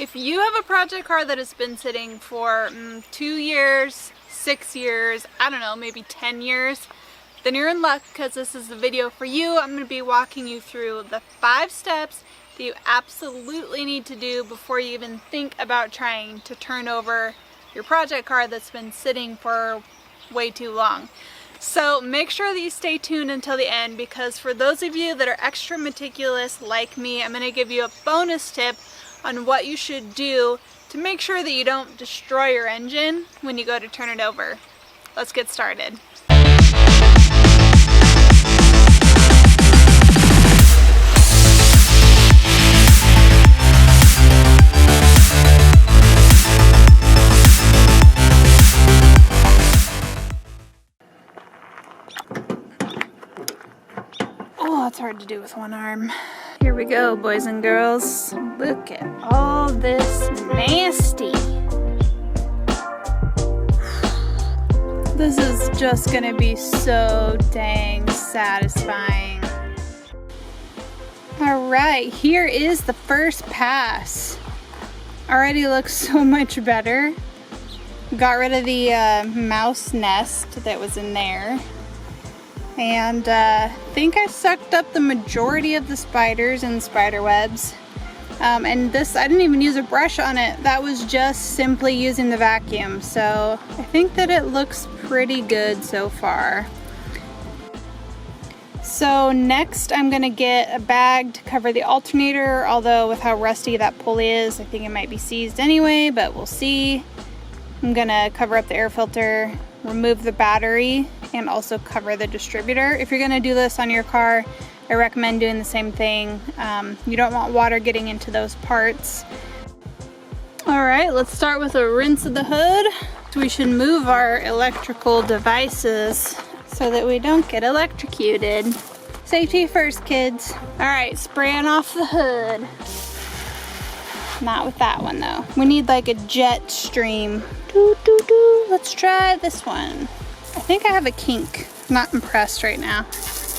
If you have a project car that has been sitting for 2 years, 6 years, I don't know, maybe 10 years, then you're in luck because this is the video for you. I'm going to be walking you through the 5 steps that you absolutely need to do before you even think about trying to turn over your project car that's been sitting for way too long. So make sure that you stay tuned until the end, because for those of you that are extra meticulous like me, I'm going to give you a bonus tip on what you should do to make sure that you don't destroy your engine when you go to turn it over. Let's get started. Oh, it's hard to do with one arm. Here we go, boys and girls. Look at all this nasty. This is just gonna be so dang satisfying. All right, here is the first pass. Already looks so much better. Got rid of the mouse nest that was in there. And I think I sucked up the majority of the spiders and spider webs. And this, I didn't even use a brush on it. That was just simply using the vacuum. So I think that it looks pretty good so far. So next I'm gonna get a bag to cover the alternator, although with how rusty that pulley is, I think it might be seized anyway, but we'll see. I'm gonna cover up the air filter, remove the battery, and also cover the distributor. If you're gonna do this on your car, I recommend doing the same thing. You don't want water getting into those parts. All right, let's start with a rinse of the hood. We should move our electrical devices so that we don't get electrocuted. Safety first, kids. All right, spraying off the hood. Not with that one though. We need like a jet stream. Let's try this one. I think I have a kink. Not impressed right now.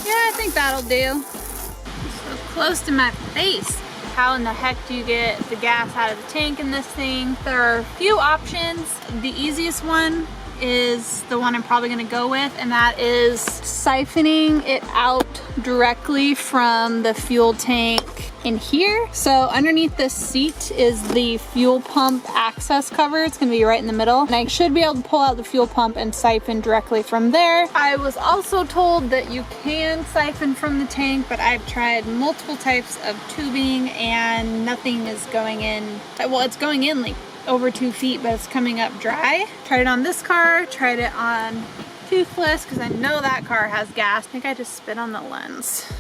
Yeah, I think that'll do. So close to my face. How in the heck do you get the gas out of the tank in this thing? There are a few options. The easiest one is the one I'm probably gonna go with, and that is siphoning it out directly from the fuel tank in here. So underneath this seat is the fuel pump access cover. It's gonna be right in the middle, and I should be able to pull out the fuel pump and siphon directly from there. I was also told that you can siphon from the tank, but I've tried multiple types of tubing and nothing is going in. Well, it's going in like over 2 feet, but it's coming up dry. Tried it on this car, tried it on toothless, because I know that car has gas. I think I just spit on the lens.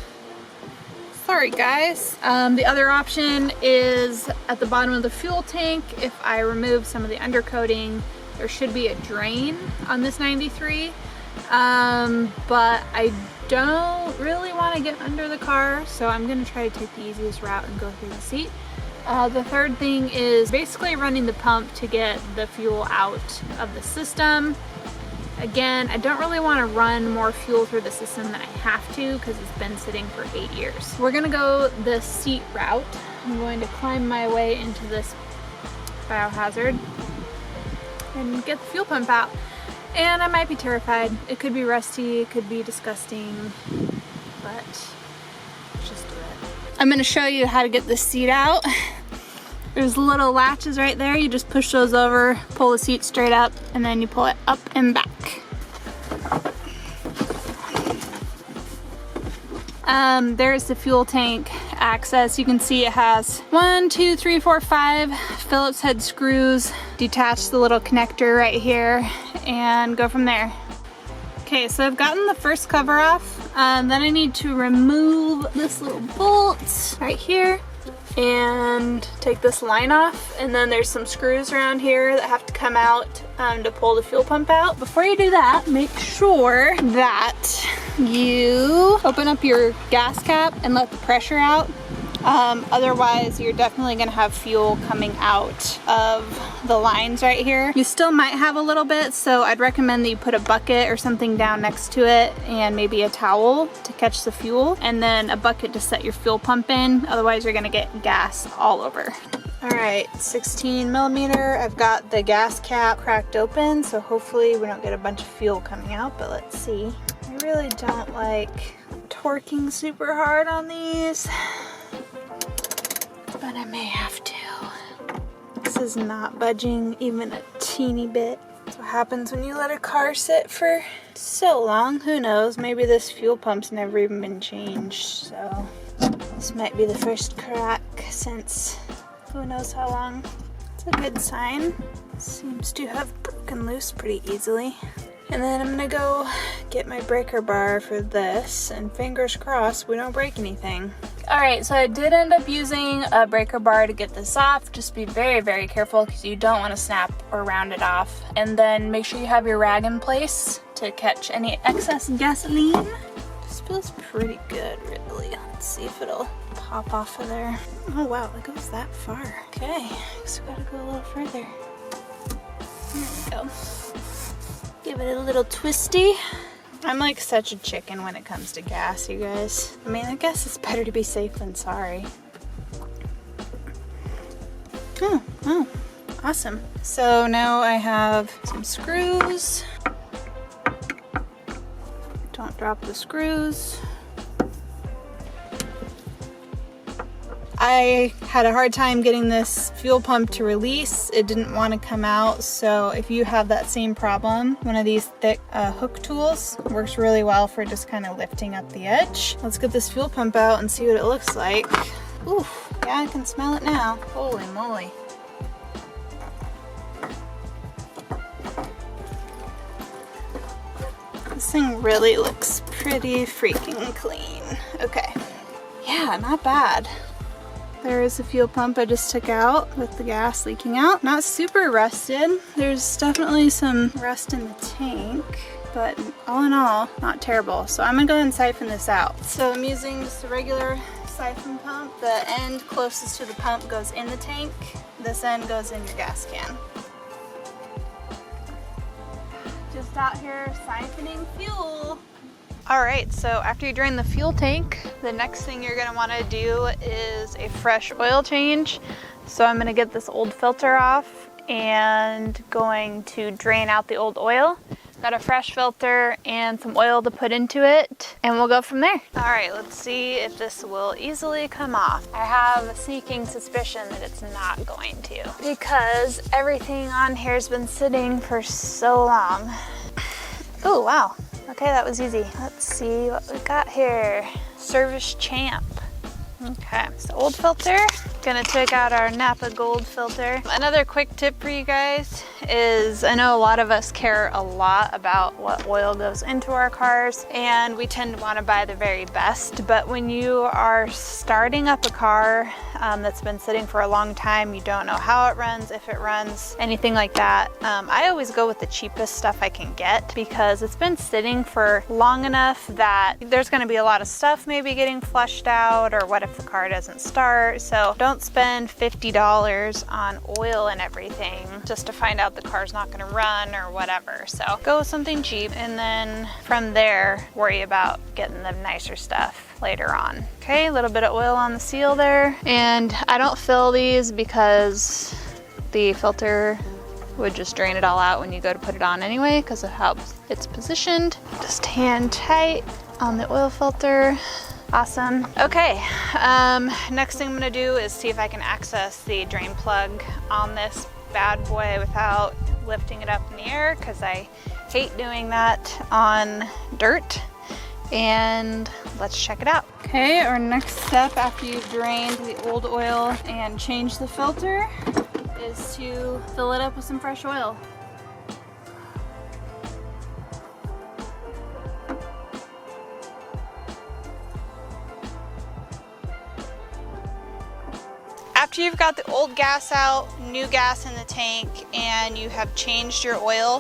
Sorry guys. The other option is at the bottom of the fuel tank. If I remove some of the undercoating, there should be a drain on this 93. But I don't really want to get under the car, so I'm gonna try to take the easiest route and go through the seat. The third thing is basically running the pump to get the fuel out of the system. Again, I don't really want to run more fuel through the system than I have to because it's been sitting for 8 years. We're gonna go the seat route. I'm going to climb my way into this biohazard and get the fuel pump out. And I might be terrified. It could be rusty, it could be disgusting, but let's just do it. I'm gonna show you how to get the seat out. There's little latches right there. You just push those over, pull the seat straight up, and then you pull it up and back. There's the fuel tank access. You can see it has 1, 2, 3, 4, 5 Phillips head screws. Detach the little connector right here and go from there. Okay, so I've gotten the first cover off. Then I need to remove this little bolt right here and take this line off, and then there's some screws around here that have to come out to pull the fuel pump out. Before you do that, make sure that you open up your gas cap and let the pressure out. Otherwise you're definitely gonna have fuel coming out of the lines right here. You still might have a little bit, so I'd recommend that you put a bucket or something down next to it and maybe a towel to catch the fuel, and then a bucket to set your fuel pump in. Otherwise you're gonna get gas all over. All right, 16 millimeter. I've got the gas cap cracked open, so hopefully we don't get a bunch of fuel coming out, but let's see. I really don't like torquing super hard on these, but I may have to. This is not budging even a teeny bit. That's what happens when you let a car sit for so long. Who knows, maybe this fuel pump's never even been changed, so this might be the first crack since who knows how long. It's a good sign. Seems to have broken loose pretty easily. And then I'm gonna go get my breaker bar for this, and fingers crossed we don't break anything. All right, so I did end up using a breaker bar to get this off. Just be very, very careful because you don't want to snap or round it off. And then make sure you have your rag in place to catch any excess gasoline. This feels pretty good, really. Let's see if it'll pop off of there. Oh wow, it goes that far. Okay, so gotta go a little further. There we go. Give it a little twisty. I'm like such a chicken when it comes to gas, you guys. I mean, I guess it's better to be safe than sorry. Oh, awesome. So now I have some screws. Don't drop the screws. I had a hard time getting this fuel pump to release. It didn't want to come out, so if you have that same problem, one of these thick hook tools works really well for just kind of lifting up the edge. Let's get this fuel pump out and see what it looks like. Ooh, yeah, I can smell it now. Holy moly. This thing really looks pretty freaking clean. Okay, yeah, not bad. There is a fuel pump I just took out with the gas leaking out. Not super rusted. There's definitely some rust in the tank, but all in all, not terrible. So I'm gonna go ahead and siphon this out. So I'm using just a regular siphon pump. The end closest to the pump goes in the tank. This end goes in your gas can. Just out here siphoning fuel. All right, so after you drain the fuel tank, the next thing you're gonna wanna do is a fresh oil change. So I'm gonna get this old filter off and going to drain out the old oil. Got a fresh filter and some oil to put into it, and we'll go from there. All right, let's see if this will easily come off. I have a sneaking suspicion that it's not going to, because everything on here has been sitting for so long. Oh, wow. Okay, that was easy. Let's see what we got here. Service Champ. Okay, so old filter. Gonna take out our Napa Gold filter. Another quick tip for you guys is, I know a lot of us care a lot about what oil goes into our cars, and we tend to want to buy the very best, but when you are starting up a car that's been sitting for a long time, you don't know how it runs, if it runs, anything like that, I always go with the cheapest stuff I can get, because it's been sitting for long enough that there's going to be a lot of stuff maybe getting flushed out, or what if the car doesn't start. So don't spend $50 on oil and everything just to find out the car's not going to run or whatever. So go with something cheap, and then from there worry about getting the nicer stuff later on. Okay, a little bit of oil on the seal there, and I don't fill these because the filter would just drain it all out when you go to put it on anyway, because of how it's positioned. Just hand tight on the oil filter. Awesome. Okay, next thing I'm gonna do is see if I can access the drain plug on this bad boy without lifting it up in the air, because I hate doing that on dirt. And let's check it out. Okay, our next step after you've drained the old oil and changed the filter is to fill it up with some fresh oil. After you've got the old gas out, new gas in the tank, and you have changed your oil,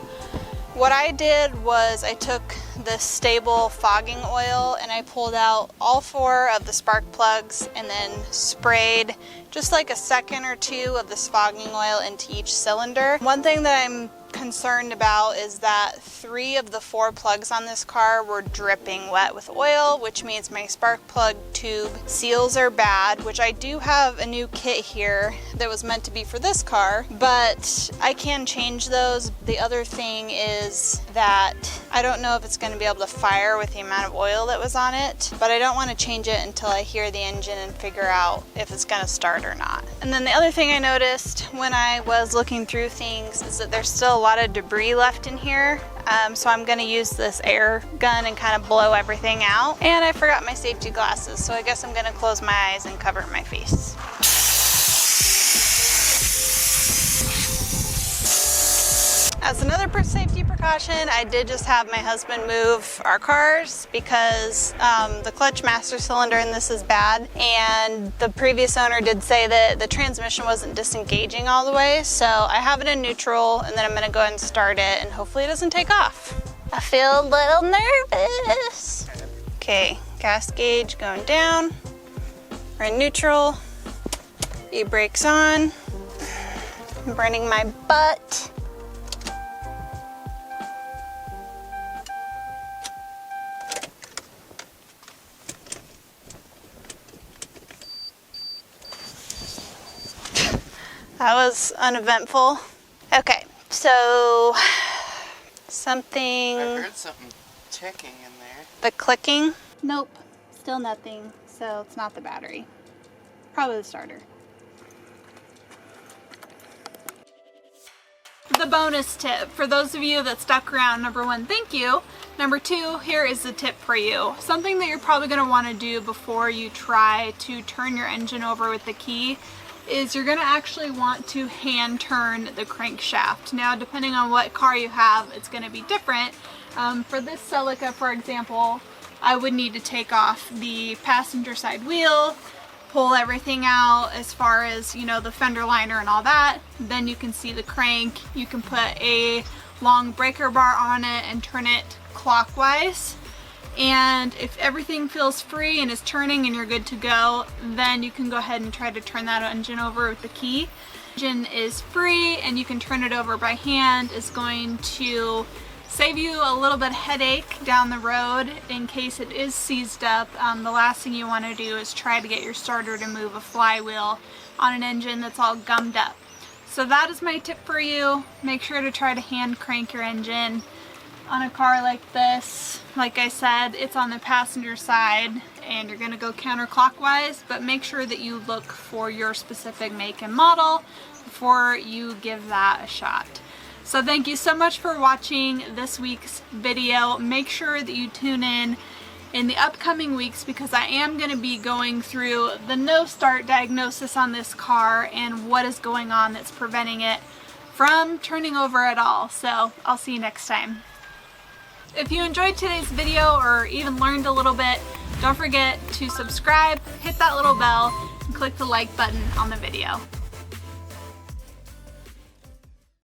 what I did was I took the stable fogging oil and I pulled out all 4 of the spark plugs and then sprayed just like a second or two of this fogging oil into each cylinder. One thing that I'm concerned about is that 3 of the 4 plugs on this car were dripping wet with oil, which means my spark plug tube seals are bad, which I do have a new kit here that was meant to be for this car, but I can change those. The other thing is that I don't know if it's going to be able to fire with the amount of oil that was on it, but I don't want to change it until I hear the engine and figure out if it's going to start or not. And then the other thing I noticed when I was looking through things is that there's still a lot of debris left in here. So I'm going to use this air gun and kind of blow everything out. And I forgot my safety glasses, so I guess I'm going to close my eyes and cover my face. As another safety precaution, I did just have my husband move our cars because the clutch master cylinder in this is bad, and the previous owner did say that the transmission wasn't disengaging all the way, so I have it in neutral, and then I'm going to go ahead and start it, and hopefully it doesn't take off. I feel a little nervous. Okay, gas gauge going down. We're in neutral. E-brake's on. I'm burning my butt. That was uneventful. Okay, so something... I heard something ticking in there. The clicking? Nope, still nothing. So it's not the battery. Probably the starter. The bonus tip, for those of you that stuck around, number 1, thank you. Number 2, here is the tip for you. Something that you're probably going to want to do before you try to turn your engine over with the key is you're going to actually want to hand turn the crankshaft. Now, depending on what car you have, it's going to be different. For this Celica, for example, I would need to take off the passenger side wheel, pull everything out as far as, you know, the fender liner and all that. Then you can see the crank. You can put a long breaker bar on it and turn it clockwise. And if everything feels free and is turning and you're good to go, then you can go ahead and try to turn that engine over with the key. Engine is free and you can turn it over by hand. Is going to save you a little bit of headache down the road in case it is seized up. The last thing you want to do is try to get your starter to move a flywheel on an engine that's all gummed up. So that is my tip for you. Make sure to try to hand crank your engine. On a car like this, like I said, it's on the passenger side and you're going to go counterclockwise, but make sure that you look for your specific make and model before you give that a shot. So thank you so much for watching this week's video. Make sure that you tune in the upcoming weeks because I am going to be going through the no start diagnosis on this car and what is going on that's preventing it from turning over at all. So I'll see you next time. If you enjoyed today's video or even learned a little bit, don't forget to subscribe, hit that little bell, and click the like button on the video.